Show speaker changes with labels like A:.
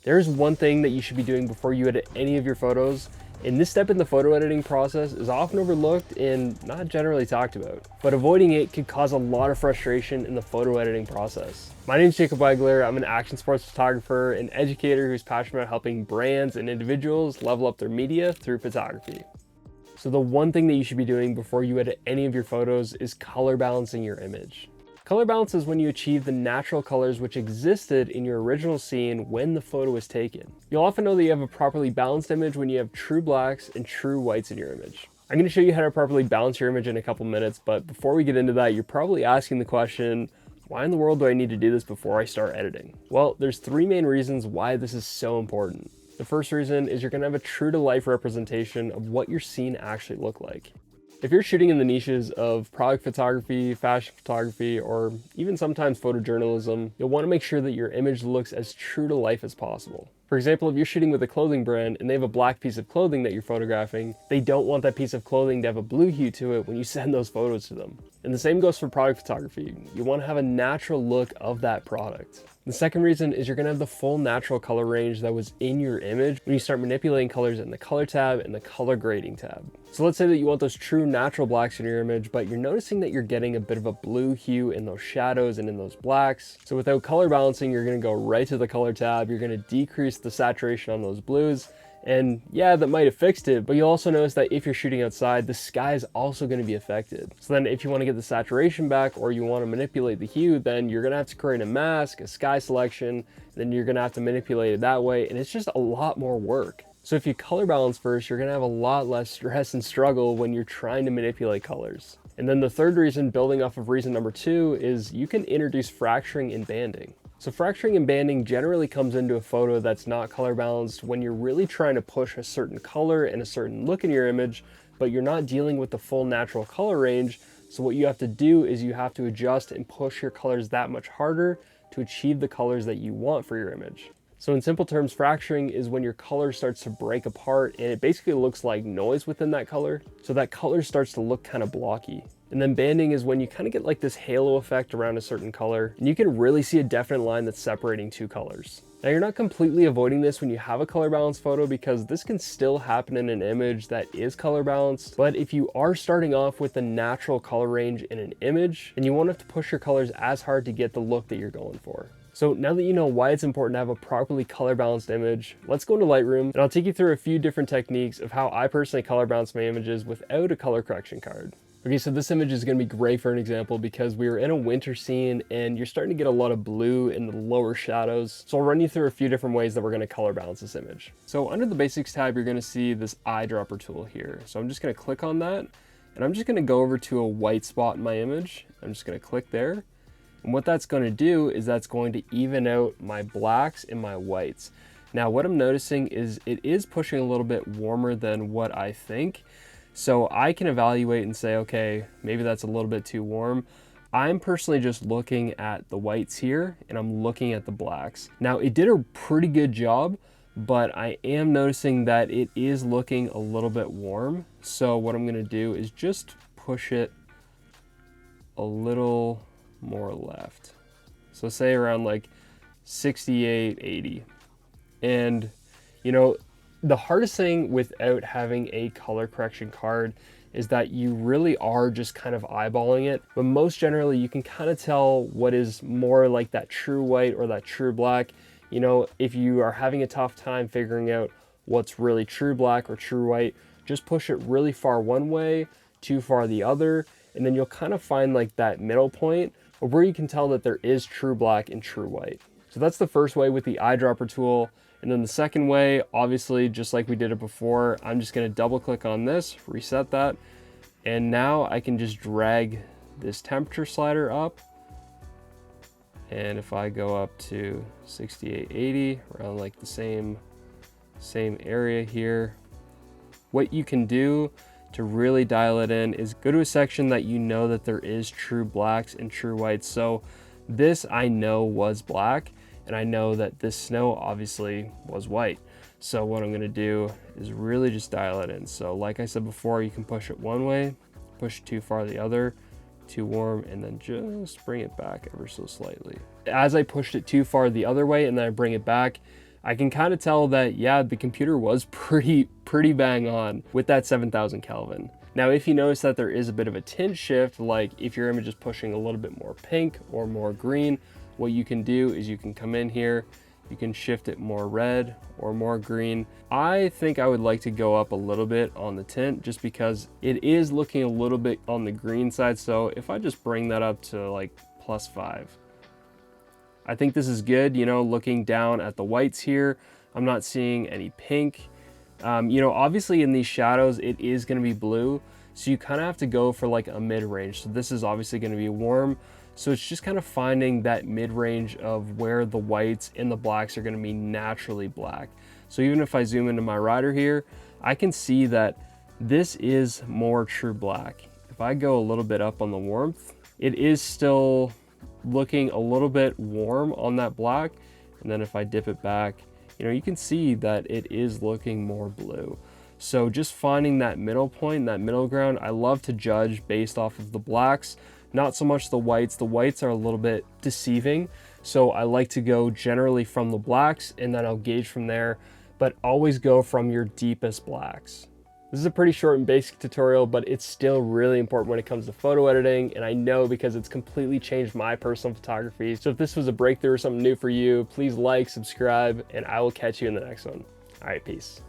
A: There's one thing that you should be doing before you edit any of your photos, and this step in the photo editing process is often overlooked and not generally talked about, but avoiding it could cause a lot of frustration in the photo editing process. My name is Jacob Wagler. I'm an action sports photographer and educator who's passionate about helping brands and individuals level up their media through photography. So the one thing that you should be doing before you edit any of your photos is color balancing your image. Color balance is when you achieve the natural colors which existed in your original scene when the photo was taken. You'll often know that you have a properly balanced image when you have true blacks and true whites in your image. I'm going to show you how to properly balance your image in a couple minutes, but before we get into that, you're probably asking the question, why in the world do I need to do this before I start editing? Well, there's three main reasons why this is so important. The first reason is you're going to have a true to life representation of what your scene actually looked like. If you're shooting in the niches of product photography, fashion photography, or even sometimes photojournalism, you'll want to make sure that your image looks as true to life as possible. For example, if you're shooting with a clothing brand and they have a black piece of clothing that you're photographing, they don't want that piece of clothing to have a blue hue to it when you send those photos to them. And the same goes for product photography. You want to have a natural look of that product. The second reason is you're going to have the full natural color range that was in your image when you start manipulating colors in the color tab and the color grading tab. So let's say that you want those true natural blacks in your image, but you're noticing that you're getting a bit of a blue hue in those shadows and in those blacks. So without color balancing, you're going to go right to the color tab. You're going to decrease the saturation on those blues. And yeah, that might have fixed it, but you'll also notice that if you're shooting outside, the sky is also going to be affected. So then if you want to get the saturation back or you want to manipulate the hue, then you're going to have to create a mask, a sky selection, then you're going to have to manipulate it that way. And it's just a lot more work. So if you color balance first, you're going to have a lot less stress and struggle when you're trying to manipulate colors. And then the third reason, building off of reason number two, is you can introduce fracturing and banding. So fracturing and banding generally comes into a photo that's not color balanced when you're really trying to push a certain color and a certain look in your image, but you're not dealing with the full natural color range. So what you have to do is you have to adjust and push your colors that much harder to achieve the colors that you want for your image. So in simple terms, fracturing is when your color starts to break apart and it basically looks like noise within that color. So that color starts to look kind of blocky. And then banding is when you kind of get like this halo effect around a certain color and you can really see a definite line that's separating two colors. Now you're not completely avoiding this when you have a color balanced photo because this can still happen in an image that is color balanced. But if you are starting off with the natural color range in an image, then you won't have to push your colors as hard to get the look that you're going for. So now that you know why it's important to have a properly color balanced image, let's go into Lightroom and I'll take you through a few different techniques of how I personally color balance my images without a color correction card. Okay, so this image is going to be great for an example because we were in a winter scene and you're starting to get a lot of blue in the lower shadows. So I'll run you through a few different ways that we're going to color balance this image. So under the basics tab, you're going to see this eyedropper tool here. So I'm just going to click on that and I'm just going to go over to a white spot in my image. I'm just going to click there. And what that's going to do is that's going to even out my blacks and my whites. Now what I'm noticing is it is pushing a little bit warmer than what I think. So I can evaluate and say, okay, maybe that's a little bit too warm. I'm personally just looking at the whites here and I'm looking at the blacks. Now it did a pretty good job, but I am noticing that it is looking a little bit warm. So what I'm going to do is just push it a little more left. So say around like 68, 80. And you know, the hardest thing without having a color correction card is that you really are just kind of eyeballing it. But most generally you can kind of tell what is more like that true white or that true black. You know, if you are having a tough time figuring out what's really true black or true white, just push it really far one way, too far the other, and then you'll kind of find like that middle point where you can tell that there is true black and true white. So that's the first way with the eyedropper tool. And then the second way, obviously, just like we did it before, I'm just going to double click on this, reset that. And now I can just drag this temperature slider up. And if I go up to 68, 80, around like the same area here, what you can do to really dial it in is go to a section that you know that there is true blacks and true whites. So this I know was black. And I know that this snow obviously was white. So what I'm gonna do is really just dial it in. So like I said before, you can push it one way, push too far the other, too warm, and then just bring it back ever so slightly. As I pushed it too far the other way and then I bring it back, I can kind of tell that, yeah, the computer was pretty bang on with that 7,000 Kelvin. Now, if you notice that there is a bit of a tint shift, like if your image is pushing a little bit more pink or more green, what you can do is you can come in here, you can shift it more red or more green. I think I would like to go up a little bit on the tint just because it is looking a little bit on the green side. So if I just bring that up to like +5, I think this is good. You know, looking down at the whites here, I'm not seeing any pink. You know, obviously in these shadows, it is going to be blue. So you kind of have to go for like a mid-range. So this is obviously going to be warm. So it's just kind of finding that mid-range of where the whites and the blacks are going to be naturally black. So even if I zoom into my rider here, I can see that this is more true black. If I go a little bit up on the warmth, it is still looking a little bit warm on that black. And then if I dip it back, you know, you can see that it is looking more blue. So just finding that middle point, that middle ground, I love to judge based off of the blacks, not so much the whites. The whites are a little bit deceiving. So I like to go generally from the blacks and then I'll gauge from there, but always go from your deepest blacks. This is a pretty short and basic tutorial, but it's still really important when it comes to photo editing, and I know because it's completely changed my personal photography. So if this was a breakthrough or something new for you, please like, subscribe, and I will catch you in the next one. All right, peace.